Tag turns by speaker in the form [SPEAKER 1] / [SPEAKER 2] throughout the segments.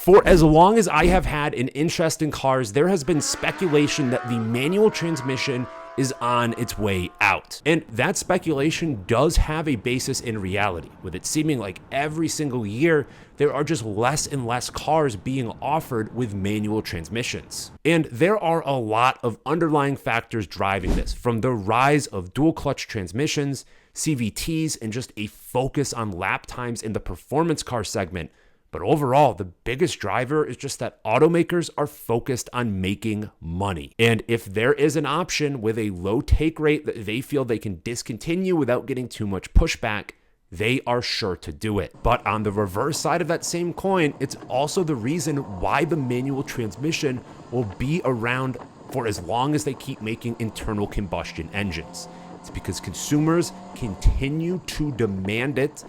[SPEAKER 1] For as long as I have had an interest in cars, there has been speculation that the manual transmission is on its way out. And that speculation does have a basis in reality, with it seeming like every single year there are just less and less cars being offered with manual transmissions. And there are a lot of underlying factors driving this, from the rise of dual clutch transmissions, CVTs, and just a focus on lap times in the performance car segment. But overall, the biggest driver is just that automakers are focused on making money. And if there is an option with a low take rate that they feel they can discontinue without getting too much pushback, they are sure to do it. But on the reverse side of that same coin, it's also the reason why the manual transmission will be around for as long as they keep making internal combustion engines. It's because consumers continue to demand it,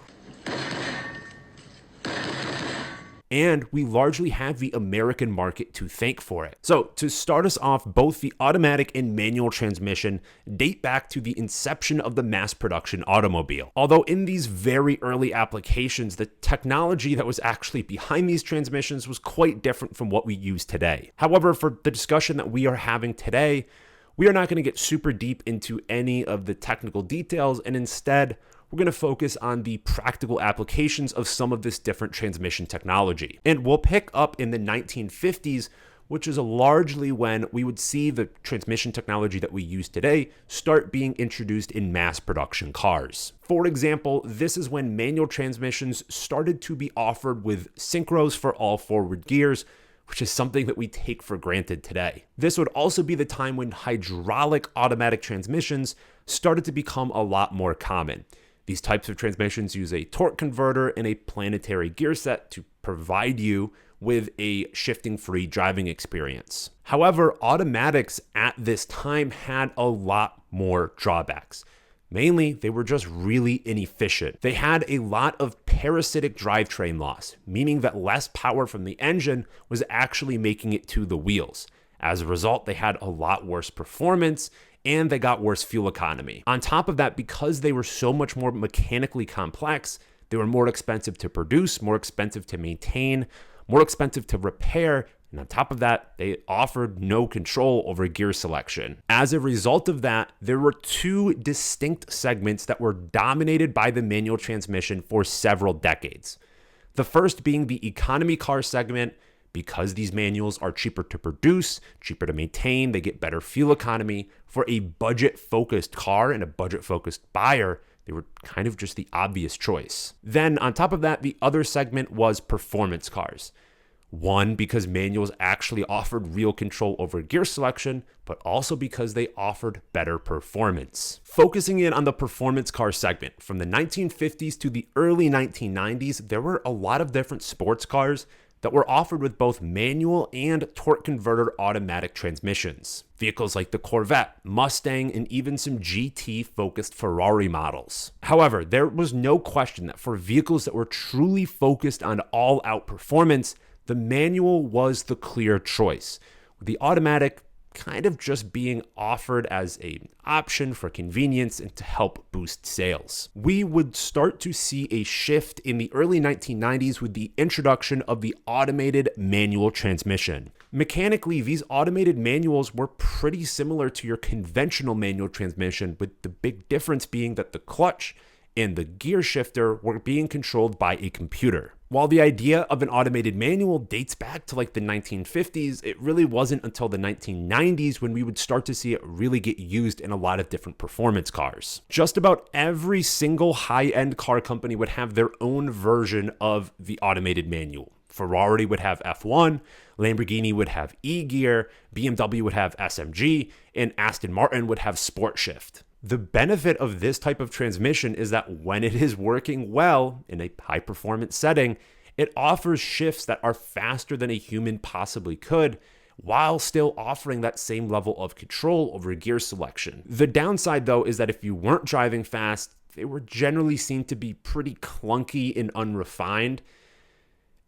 [SPEAKER 1] and we largely have the American market to thank for it. So to start us off, both the automatic and manual transmission date back to the inception of the mass production automobile. Although in these very early applications, the technology that was actually behind these transmissions was quite different from what we use today. However, for the discussion that we are having today, we are not going to get super deep into any of the technical details, and instead, we're going to focus on the practical applications of some of this different transmission technology. And we'll pick up in the 1950s, which is largely when we would see the transmission technology that we use today start being introduced in mass production cars. For example, this is when manual transmissions started to be offered with synchros for all forward gears, which is something that we take for granted today. This would also be the time when hydraulic automatic transmissions started to become a lot more common. These types of transmissions use a torque converter and a planetary gear set to provide you with a shifting-free driving experience. However, automatics at this time had a lot more drawbacks. Mainly, they were just really inefficient. They had a lot of parasitic drivetrain loss, meaning that less power from the engine was actually making it to the wheels. As a result, they had a lot worse performance, and they got worse fuel economy. On top of that, because they were so much more mechanically complex, they were more expensive to produce, more expensive to maintain, more expensive to repair, and on top of that, they offered no control over gear selection. As a result of that, there were two distinct segments that were dominated by the manual transmission for several decades. The first being the economy car segment. Because these manuals are cheaper to produce, cheaper to maintain, they get better fuel economy. For a budget-focused car and a budget-focused buyer, they were kind of just the obvious choice. Then on top of that, the other segment was performance cars. One, because manuals actually offered real control over gear selection, but also because they offered better performance. Focusing in on the performance car segment, from the 1950s to the early 1990s, there were a lot of different sports cars that were offered with both manual and torque converter automatic transmissions. Vehicles like the Corvette, Mustang, and even some GT-focused Ferrari models. However, there was no question that for vehicles that were truly focused on all-out performance, the manual was the clear choice, with the automatic kind of just being offered as an option for convenience and to help boost sales. We would start to see a shift in the early 1990s with the introduction of the automated manual transmission. Mechanically, these automated manuals were pretty similar to your conventional manual transmission, with the big difference being that the clutch and the gear shifter were being controlled by a computer. While the idea of an automated manual dates back to like the 1950s, it really wasn't until the 1990s when we would start to see it really get used in a lot of different performance cars. Just about every single high-end car company would have their own version of the automated manual. Ferrari would have F1, Lamborghini would have E-Gear, BMW would have SMG, and Aston Martin would have Sport Shift. The benefit of this type of transmission is that when it is working well in a high performance setting, it offers shifts that are faster than a human possibly could, while still offering that same level of control over gear selection. The downside, though, is that if you weren't driving fast, they were generally seen to be pretty clunky and unrefined.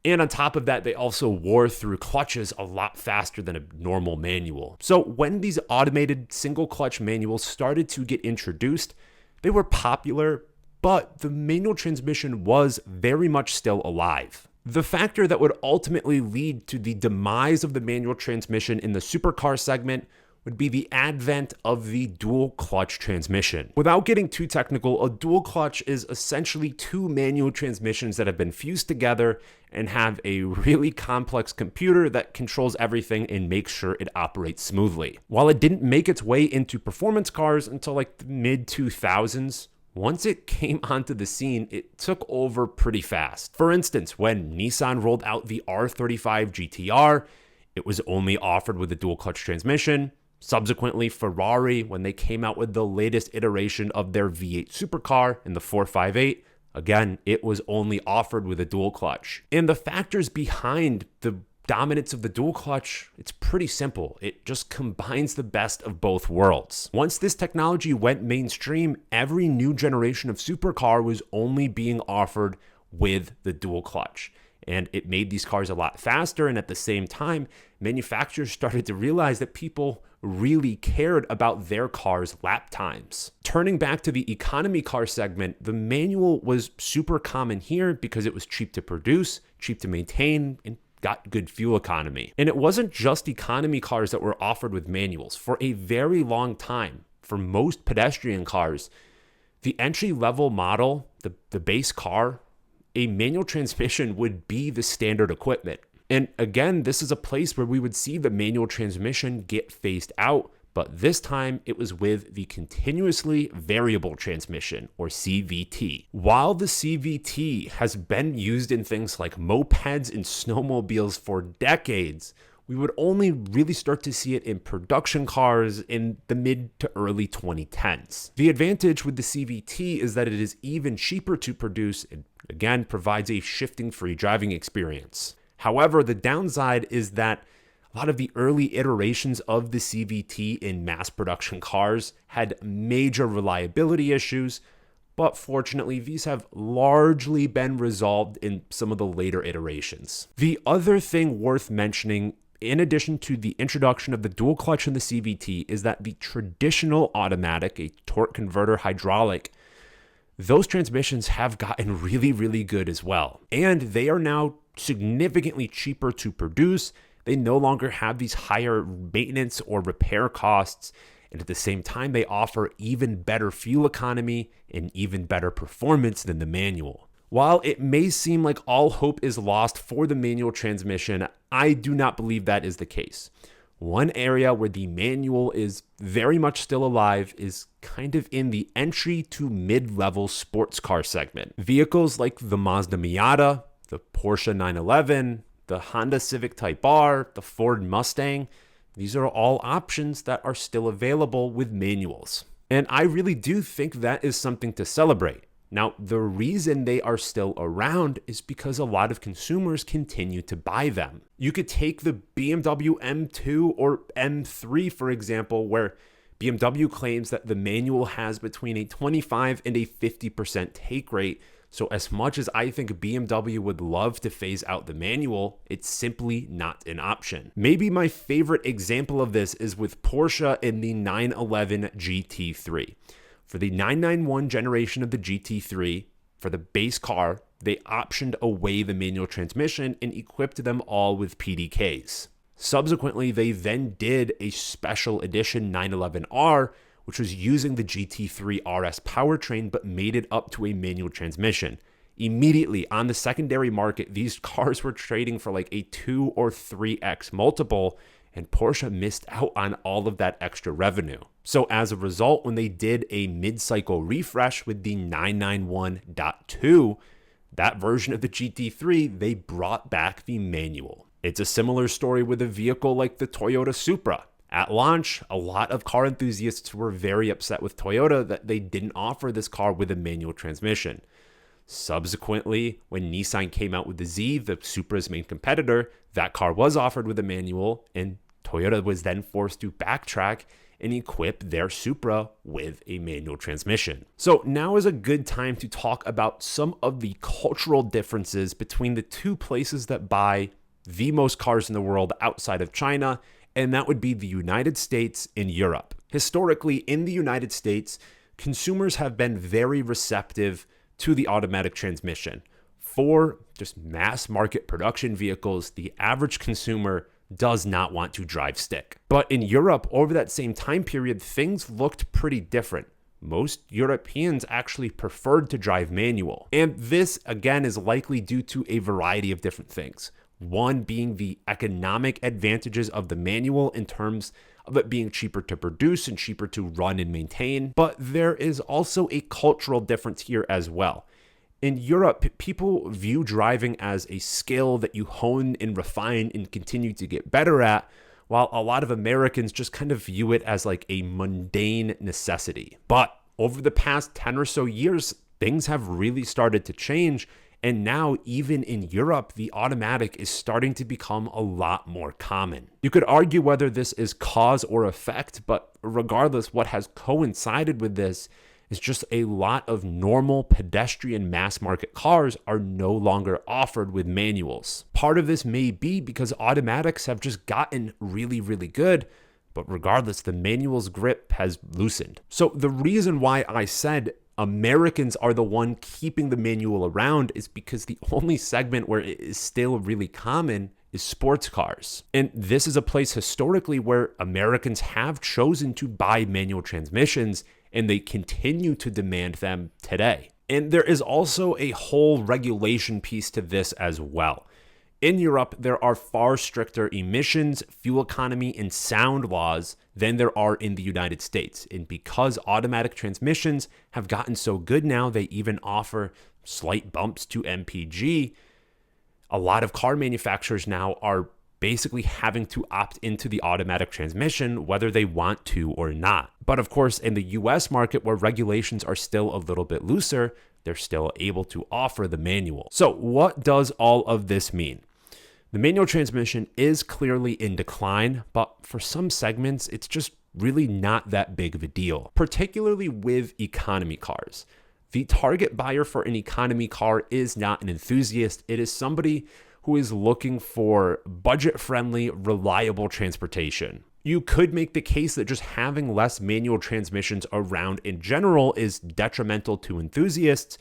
[SPEAKER 1] And on top of that, they also wore through clutches a lot faster than a normal manual. So when these automated single clutch manuals started to get introduced, they were popular, but the manual transmission was very much still alive. The factor that would ultimately lead to the demise of the manual transmission in the supercar segment would be the advent of the dual clutch transmission. Without getting too technical, a dual clutch is essentially two manual transmissions that have been fused together and have a really complex computer that controls everything and makes sure it operates smoothly. While it didn't make its way into performance cars until like the mid 2000s, once it came onto the scene, it took over pretty fast. For instance, when Nissan rolled out the R35 GTR, it was only offered with a dual clutch transmission. Subsequently, Ferrari, when they came out with the latest iteration of their V8 supercar in the 458, again, it was only offered with a dual clutch. And the factors behind the dominance of the dual clutch, it's pretty simple. It just combines the best of both worlds. Once this technology went mainstream, every new generation of supercar was only being offered with the dual clutch. And it made these cars a lot faster. And at the same time, manufacturers started to realize that people really cared about their cars' lap times. Turning back to the economy car segment, the manual was super common here because it was cheap to produce, cheap to maintain, and got good fuel economy. And it wasn't just economy cars that were offered with manuals. For a very long time, for most pedestrian cars, the entry-level model, the base car, a manual transmission would be the standard equipment. And again, this is a place where we would see the manual transmission get phased out, but this time it was with the continuously variable transmission, or CVT. While the CVT has been used in things like mopeds and snowmobiles for decades, we would only really start to see it in production cars in the mid to early 2010s. The advantage with the CVT is that it is even cheaper to produce and again provides a shifting free driving experience. However, the downside is that a lot of the early iterations of the CVT in mass production cars had major reliability issues, but fortunately, these have largely been resolved in some of the later iterations. The other thing worth mentioning, in addition to the introduction of the dual clutch in the CVT, is that the traditional automatic, a torque converter hydraulic, those transmissions have gotten really, really good as well. And they are now significantly cheaper to produce. They no longer have these higher maintenance or repair costs. And at the same time, they offer even better fuel economy and even better performance than the manual. While it may seem like all hope is lost for the manual transmission, I do not believe that is the case. One area where the manual is very much still alive is kind of in the entry to mid-level sports car segment. Vehicles like the Mazda Miata, the Porsche 911, the Honda Civic Type R, the Ford Mustang, these are all options that are still available with manuals. And I really do think that is something to celebrate. Now, the reason they are still around is because a lot of consumers continue to buy them. You could take the BMW M2 or M3, for example, where BMW claims that the manual has between a 25 and a 50% take rate. So as much as I think BMW would love to phase out the manual, it's simply not an option. Maybe my favorite example of this is with Porsche in the 911 GT3. For the 991 generation of the GT3, for the base car, they optioned away the manual transmission and equipped them all with PDKs. Subsequently, they then did a special edition 911R, which was using the GT3 RS powertrain but made it up to a manual transmission. Immediately on the secondary market, these cars were trading for like a 2 or 3x multiple, and Porsche missed out on all of that extra revenue. So as a result, when they did a mid-cycle refresh with the 991.2, that version of the GT3, they brought back the manual. It's a similar story with a vehicle like the Toyota Supra. At launch, a lot of car enthusiasts were very upset with Toyota that they didn't offer this car with a manual transmission. Subsequently, when Nissan came out with the Z, the Supra's main competitor, that car was offered with a manual, and Toyota was then forced to backtrack and equip their Supra with a manual transmission. So now is a good time to talk about some of the cultural differences between the two places that buy the most cars in the world outside of China, and that would be the United States and Europe. Historically, in the United States, consumers have been very receptive to the automatic transmission. for just mass market production vehicles, the average consumer does not want to drive stick. But in Europe, over that same time period, things looked pretty different. Most Europeans actually preferred to drive manual. And this, again, is likely due to a variety of different things. One being the economic advantages of the manual in terms of it being cheaper to produce and cheaper to run and maintain. But there is also a cultural difference here as well. In Europe, people view driving as a skill that you hone and refine and continue to get better at, while a lot of Americans just kind of view it as like a mundane necessity. But over the past 10 or so years, things have really started to change. And now, even in Europe, the automatic is starting to become a lot more common. You could argue whether this is cause or effect, but regardless, what has coincided with this is just a lot of normal pedestrian mass market cars are no longer offered with manuals. Part of this may be because automatics have just gotten really, really good, but regardless, the manual's grip has loosened. So the reason why I said Americans are the one keeping the manual around is because the only segment where it is still really common is sports cars. And this is a place historically where Americans have chosen to buy manual transmissions, and they continue to demand them today. And there is also a whole regulation piece to this as well. In Europe, there are far stricter emissions, fuel economy, and sound laws than there are in the United States. And because automatic transmissions have gotten so good now, they even offer slight bumps to MPG. A lot of car manufacturers now are basically having to opt into the automatic transmission, whether they want to or not. But of course, in the US market, where regulations are still a little bit looser, they're still able to offer the manual. So what does all of this mean? The manual transmission is clearly in decline, but for some segments, it's just really not that big of a deal, particularly with economy cars. The target buyer for an economy car is not an enthusiast. It is somebody who is looking for budget-friendly, reliable transportation. You could make the case that just having less manual transmissions around in general is detrimental to enthusiasts.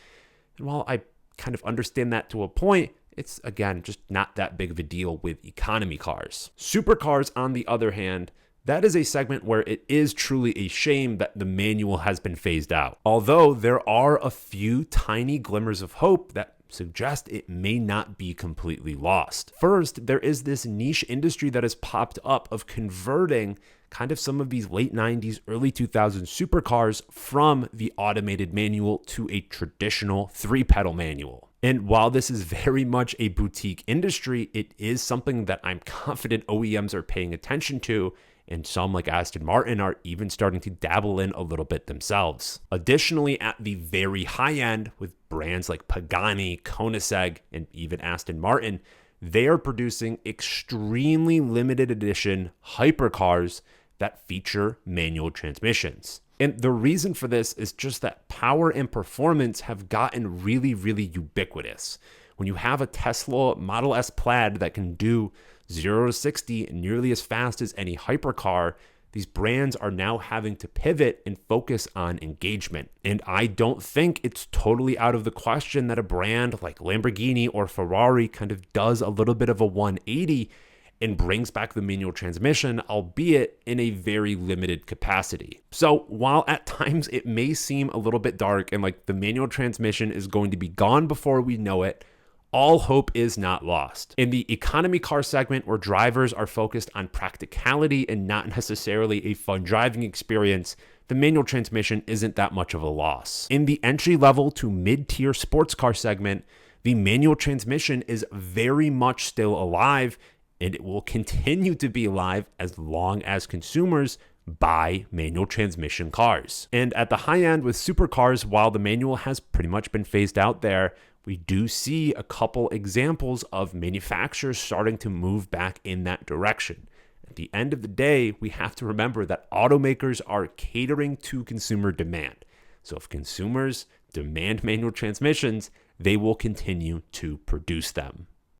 [SPEAKER 1] And while I kind of understand that to a point, it's, again, just not that big of a deal with economy cars. Supercars, on the other hand, that is a segment where it is truly a shame that the manual has been phased out. Although there are a few tiny glimmers of hope that suggest it may not be completely lost. First, there is this niche industry that has popped up of converting kind of some of these late 90s, early 2000s supercars from the automated manual to a traditional 3-pedal manual. And while this is very much a boutique industry, it is something that I'm confident OEMs are paying attention to, and some like Aston Martin are even starting to dabble in a little bit themselves. Additionally, at the very high end, with brands like Pagani, Koenigsegg, and even Aston Martin, they are producing extremely limited edition hypercars that feature manual transmissions. And the reason for this is just that power and performance have gotten really, really ubiquitous. When you have a Tesla Model S Plaid that can do 0 to 60 nearly as fast as any hypercar, these brands are now having to pivot and focus on engagement. And I don't think it's totally out of the question that a brand like Lamborghini or Ferrari kind of does a little bit of a 180 and brings back the manual transmission, albeit in a very limited capacity. So while at times it may seem a little bit dark and like the manual transmission is going to be gone before we know it, all hope is not lost. In the economy car segment, where drivers are focused on practicality and not necessarily a fun driving experience, the manual transmission isn't that much of a loss. In the entry-level to mid-tier sports car segment, the manual transmission is very much still alive, and it will continue to be alive as long as consumers buy manual transmission cars. And at the high end with supercars, while the manual has pretty much been phased out there, we do see a couple examples of manufacturers starting to move back in that direction. At the end of the day, we have to remember that automakers are catering to consumer demand. So if consumers demand manual transmissions, they will continue to produce them.